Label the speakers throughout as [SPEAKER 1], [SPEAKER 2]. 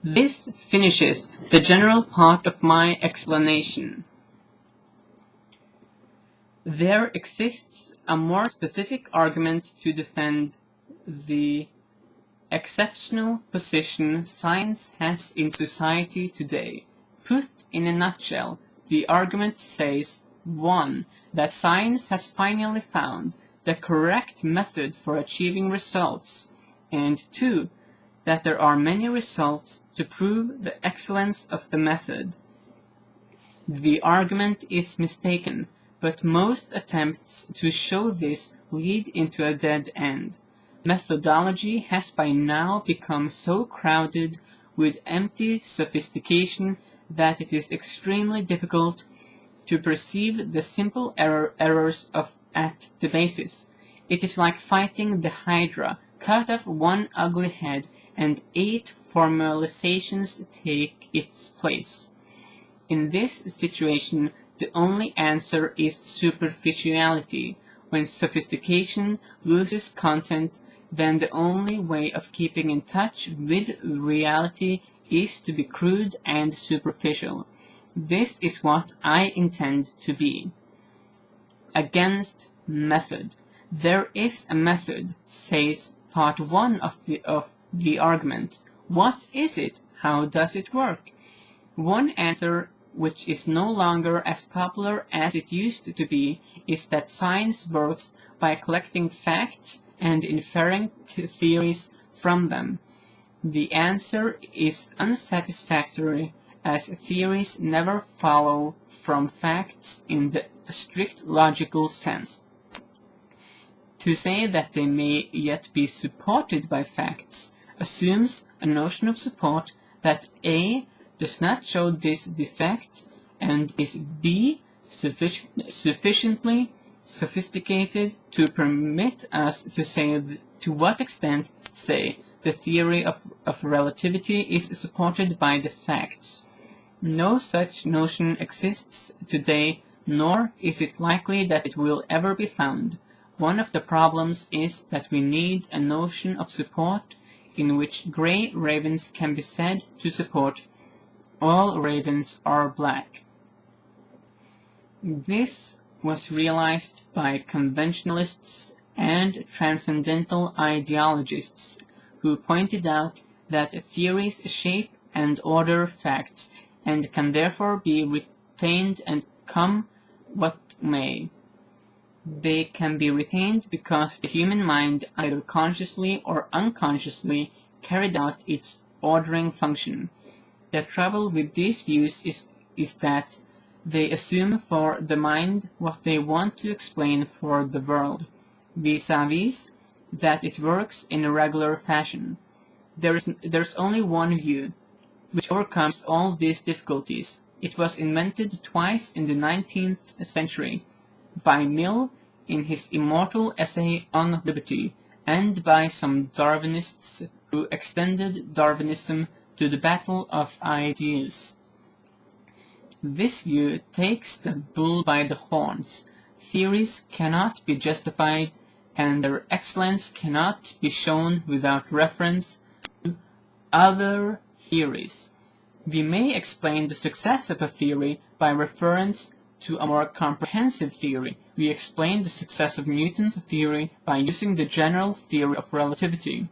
[SPEAKER 1] This finishes the general part of my explanation. There exists a more specific argument to defend the exceptional position science has in society today. Put in a nutshell, the argument says 1. That science has finally found the correct method for achieving results, and 2. That there are many results to prove the excellence of the method. The argument is mistaken, but most attempts to show this lead into a dead end. Methodology has by now become so crowded with empty sophistication that it is extremely difficult to perceive the simple errors at the basis. It is like fighting the Hydra. Cut off one ugly head and 8 formalizations take its place. In this situation, the only answer is superficiality. When sophistication loses content, then the only way of keeping in touch with reality is to be crude and superficial. This is what I intend to be. Against method. There is a method, says part 1 of the argument. What is it? How does it work? One answer, which is no longer as popular as it used to be, is that science works by collecting facts and inferring theories from them. The answer is unsatisfactory, as theories never follow from facts in the strict logical sense. To say that they may yet be supported by facts assumes a notion of support that A does not show this defect and is B sufficiently sophisticated to permit us to say to what extent, say, the theory of relativity is supported by the facts. No such notion exists today, nor is it likely that it will ever be found. One of the problems is that we need a notion of support in which gray ravens can be said to support all ravens are black. This was realized by conventionalists and transcendental ideologists who pointed out that theories shape and order facts and can therefore be retained and come what may. They can be retained because the human mind either consciously or unconsciously carried out its ordering function. The trouble with these views is that they assume for the mind what they want to explain for the world, vis-a-vis that it works in a regular fashion. There's only one view, which overcomes all these difficulties. It was invented twice in the 19th century, by Mill in his immortal essay on liberty, and by some Darwinists who extended Darwinism to the battle of ideas. This view takes the bull by the horns. Theories cannot be justified, and their excellence cannot be shown without reference to other theories. We may explain the success of a theory by reference to a more comprehensive theory. We explain the success of Newton's theory by using the general theory of relativity,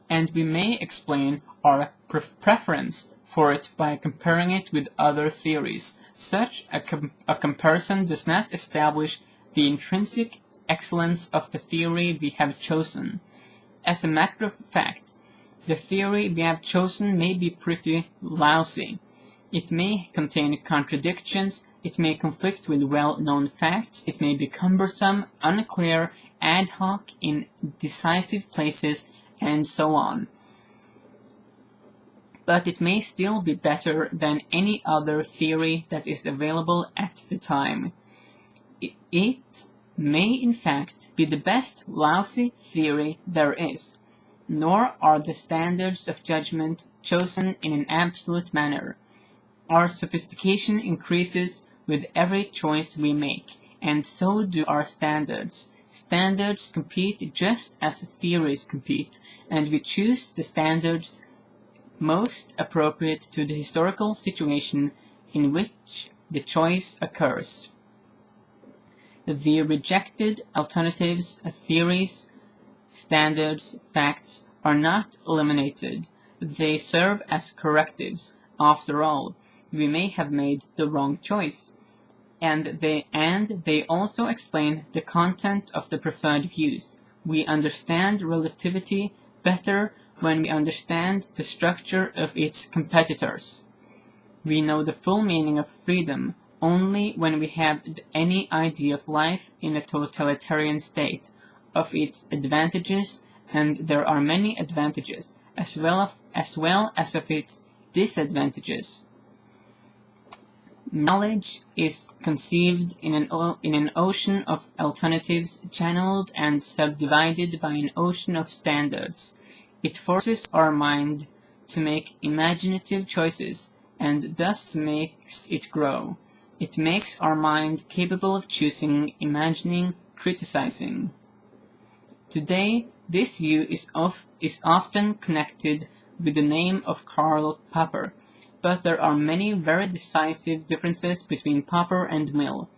[SPEAKER 1] and we may explain our preference for it by comparing it with other theories. Such a comparison does not establish the intrinsic excellence of the theory we have chosen. As a matter of fact, the theory we have chosen may be pretty lousy. It may contain contradictions, it may conflict with well-known facts, it may be cumbersome, unclear, ad hoc, in decisive places, and so on. But it may still be better than any other theory that is available at the time. It may in fact be the best lousy theory there is, nor are the standards of judgment chosen in an absolute manner. Our sophistication increases with every choice we make, and so do our standards. Standards compete just as theories compete, and we choose the standards most appropriate to the historical situation in which the choice occurs. The rejected alternatives, theories, standards, facts are not eliminated. They serve as correctives. After all, we may have made the wrong choice. And they also explain the content of the preferred views. We understand relativity better when we understand the structure of its competitors. We know the full meaning of freedom only when we have any idea of life in a totalitarian state, of its advantages, and there are many advantages, as well as of its disadvantages. Knowledge is conceived in an ocean of alternatives, channeled and subdivided by an ocean of standards. It forces our mind to make imaginative choices, and thus makes it grow. It makes our mind capable of choosing, imagining, criticizing. Today, this view is often connected with the name of Karl Popper, but there are many very decisive differences between Popper and Mill.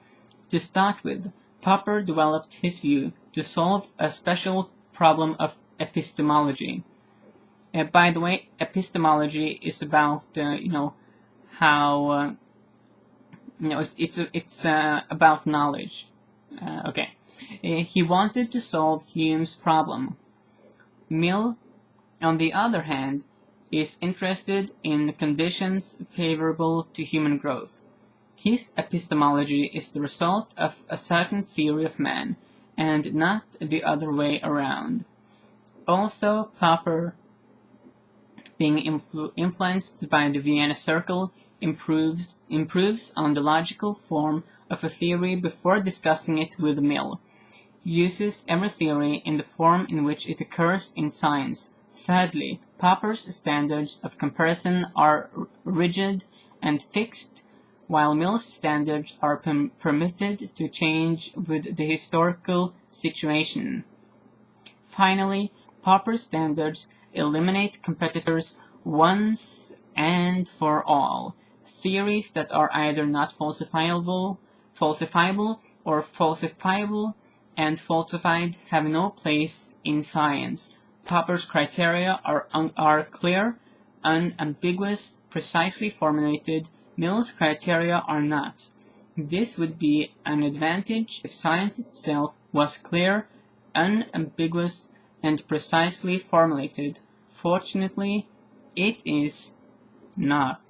[SPEAKER 1] To start with, Popper developed his view to solve a special problem of epistemology. By the way, epistemology is about how it's about knowledge. Okay, he wanted to solve Hume's problem. Mill, on the other hand, is interested in conditions favorable to human growth. His epistemology is the result of a certain theory of man, and not the other way around. Also, Popper, being influenced by the Vienna Circle, improves on the logical form of a theory before discussing it with Mill, uses every theory in the form in which it occurs in science. Thirdly, Popper's standards of comparison are rigid and fixed, while Mill's standards are permitted to change with the historical situation. Finally, Popper's standards eliminate competitors once and for all. Theories that are either not falsifiable or falsifiable and falsified have no place in science. Popper's criteria are clear, unambiguous, precisely formulated. Mill's criteria are not. This would be an advantage if science itself was clear, unambiguous, and precisely formulated. Fortunately, it is not.